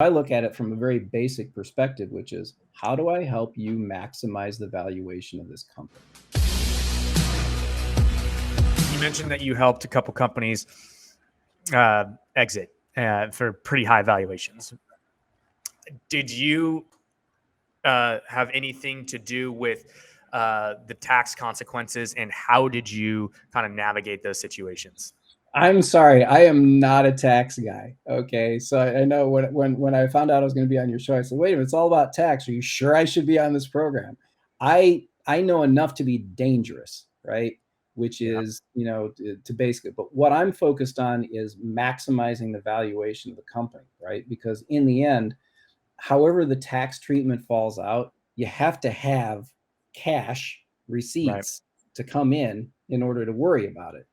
I look at it from a very basic perspective, which is how do I help you maximize the valuation of this company? You mentioned that you helped a couple companies exit for pretty high valuations. Did you have anything to do with the tax consequences, and how did you kind of navigate those situations? I'm sorry, I am not a tax guy. Okay, so I know when I found out I was going to be on your show, I said, "Wait a minute, it's all about tax. Are you sure I should be on this program?" I know enough to be dangerous, right? Which is, to basically, but what I'm focused on is maximizing the valuation of the company, right? Because in the end, however the tax treatment falls out, you have to have cash receipts to come in order to worry about it.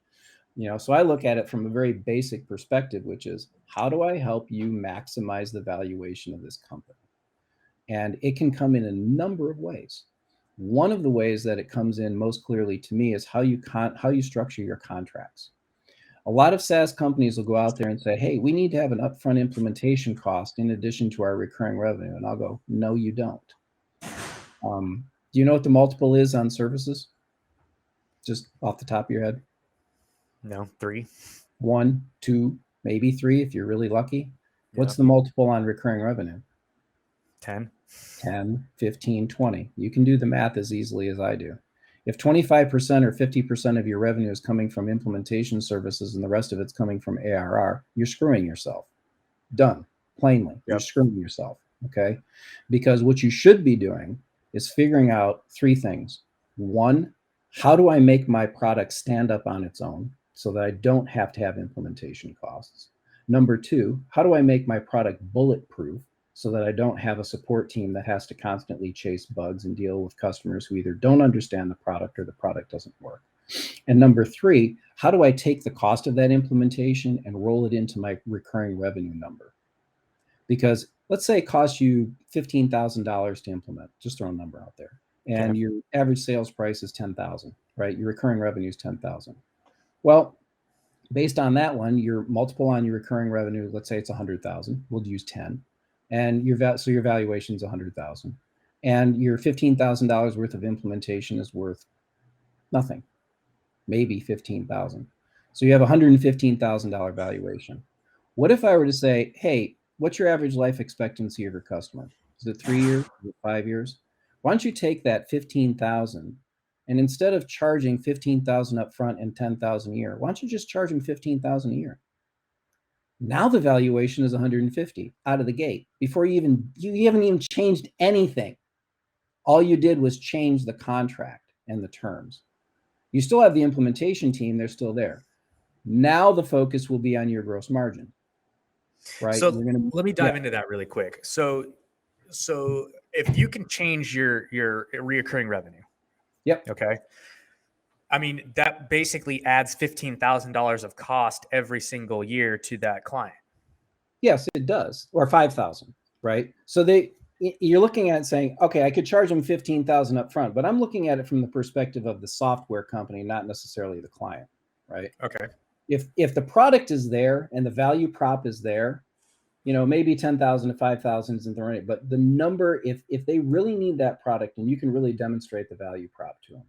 So I look at it from a very basic perspective, which is how do I help you maximize the valuation of this company? And it can come in a number of ways. One of the ways that it comes in most clearly to me is how you structure your contracts. A lot of SaaS companies will go out there and say, "Hey, we need to have an upfront implementation cost in addition to our recurring revenue." And I'll go, "No, you don't." Do you know what the multiple is on services? Just off the top of your head? No, 3. 1, 2, maybe 3 if you're really lucky. What's the multiple on recurring revenue? 10. 10, 15, 20. You can do the math as easily as I do. If 25% or 50% of your revenue is coming from implementation services and the rest of it's coming from ARR, you're screwing yourself. Done. Plainly, you're screwing yourself. Okay? Because what you should be doing is figuring out 3 things. 1, how do I make my product stand up on its own so that I don't have to have implementation costs? Number 2, how do I make my product bulletproof so that I don't have a support team that has to constantly chase bugs and deal with customers who either don't understand the product or the product doesn't work? And number 3, how do I take the cost of that implementation and roll it into my recurring revenue number? Because let's say it costs you $15,000 to implement, just throw a number out there, and your average sales price is $10,000, right? Your recurring revenue is $10,000. Well, based on that one, your multiple on your recurring revenue, let's say it's 100,000, we'll use 10, and your valuation is 100,000, and your $15,000 worth of implementation is worth nothing, maybe 15,000. So you have $115,000 valuation. What if I were to say, "Hey, what's your average life expectancy of your customer? Is it 3 years? Is it 5 years? Why don't you take that 15,000 and instead of charging 15,000 up front and 10,000 a year, why don't you just charge them 15,000 a year?" Now the valuation is 150 out of the gate. Before you haven't even changed anything. All you did was change the contract and the terms. You still have the implementation team, they're still there. Now the focus will be on your gross margin. Right? So let me dive into that really quick. So if you can change your reoccurring revenue. Yep. Okay. I mean, that basically adds $15,000 of cost every single year to that client. Yes, it does. Or 5,000, right? So you're looking at it saying, okay, I could charge them 15,000 up front, but I'm looking at it from the perspective of the software company, not necessarily the client, right? Okay. If the product is there and the value prop is there, maybe 10,000 to 5,000 isn't the right, but the number, if they really need that product and you can really demonstrate the value prop to them,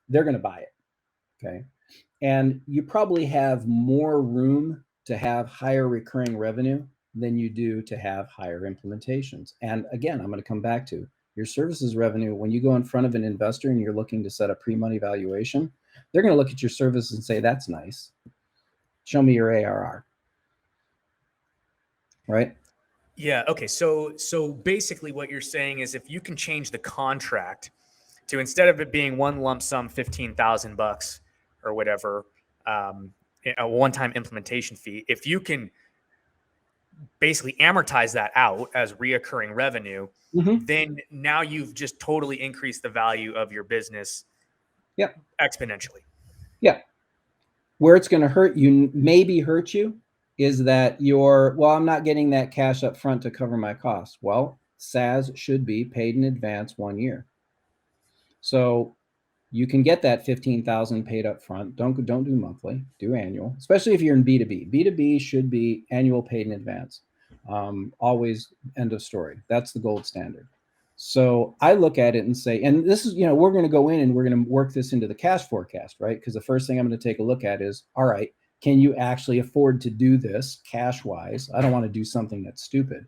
they're going to buy it. Okay. And you probably have more room to have higher recurring revenue than you do to have higher implementations. And again, I'm going to come back to your services revenue. When you go in front of an investor and you're looking to set a pre-money valuation, they're going to look at your services and say, "That's nice. Show me your ARR." Right? Yeah. Okay. So basically what you're saying is if you can change the contract to, instead of it being one lump sum, $15,000 or whatever, a one-time implementation fee, if you can basically amortize that out as reoccurring revenue, then now you've just totally increased the value of your business exponentially. Yeah. Where it's going to hurt you, is that I'm not getting that cash up front to cover my costs. Well, SaaS should be paid in advance 1 year. So you can get that 15,000 paid up front. Don't do monthly, do annual, especially if you're in B2B. B2B should be annual paid in advance. Always end of story. That's the gold standard. So I look at it and say, and this is, we're going to go in and we're going to work this into the cash forecast, right? Because the first thing I'm going to take a look at is, all right, can you actually afford to do this cash wise? I don't want to do something that's stupid.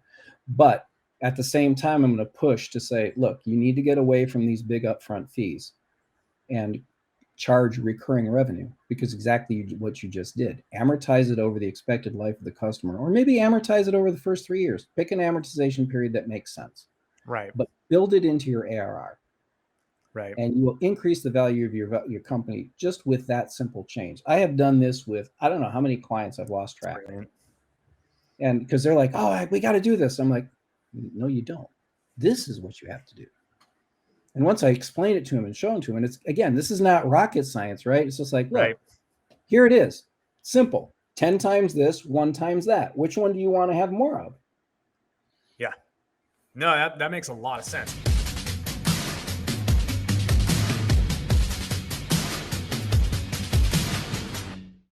But at the same time, I'm going to push to say, look, you need to get away from these big upfront fees and charge recurring revenue, because exactly what you just did. Amortize it over the expected life of the customer, or maybe amortize it over the first 3 years. Pick an amortization period that makes sense. Right. But build it into your ARR. Right. And you will increase the value of your company just with that simple change. I have done this with, I don't know how many clients I've lost track of. And because they're like, oh, we got to do this. I'm like, no, you don't. This is what you have to do. And once I explain it to him and show him to him, and it's, again, this is not rocket science, right? It's just like, look, here it is. Simple. 10 times this, 1 times that. Which one do you want to have more of? Yeah. No, that makes a lot of sense.